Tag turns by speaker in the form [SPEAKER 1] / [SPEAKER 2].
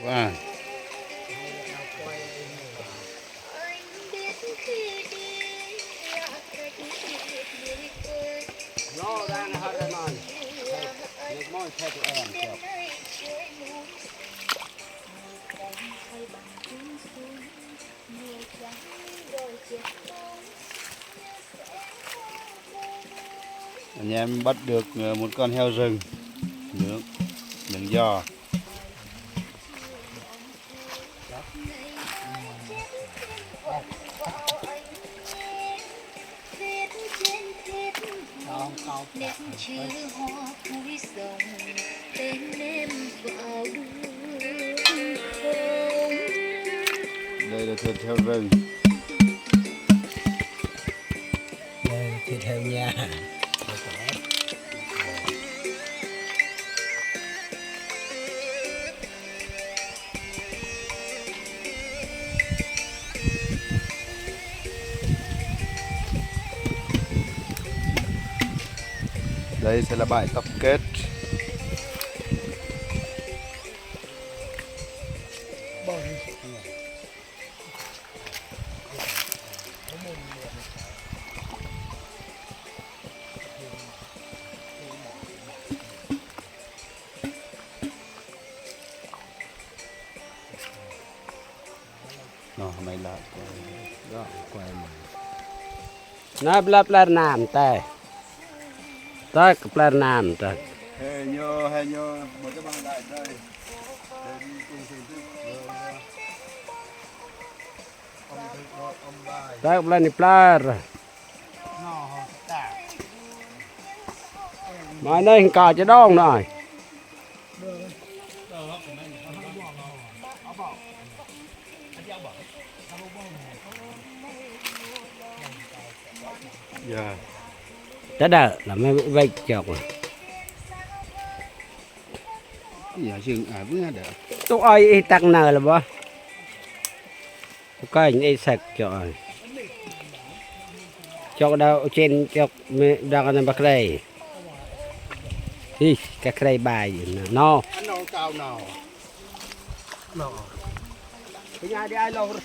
[SPEAKER 1] Wow.
[SPEAKER 2] Nó đang hơi ra mòn. Được mòn theo tụi em kìa.
[SPEAKER 1] Anh em bắt được một con heo rừng nướng giò.
[SPEAKER 3] nét chữ hoa cuối dòng tên em vào đường không.
[SPEAKER 1] Đây là thịt heo rừng.
[SPEAKER 2] Đây thịt heo nha.
[SPEAKER 1] Đây sẽ là bãi tập kết. Nó mày lại
[SPEAKER 2] Đó, quay mà. Nó bla nam tay. Tới bla nam tay.
[SPEAKER 1] Hê nhô, một cái băng đại đây. Đây đi cùng thưởng thức.
[SPEAKER 2] Tới bla ni bla. Mà đây cò cho đông rồi.
[SPEAKER 1] Dạ.
[SPEAKER 2] Tới đợi là mấy vây chọc rồi.
[SPEAKER 1] Dạ chừng với đỡ.
[SPEAKER 2] Tôi ơi tăng nờ là bao. Coi anh ấy sạch rồi. Chọc đâu trên chọc đang ở bạc đây. Đi, cái cây bài gì nó.
[SPEAKER 1] Nó cao nào.
[SPEAKER 2] Nó. Cái nhà đi ai lâu rồi.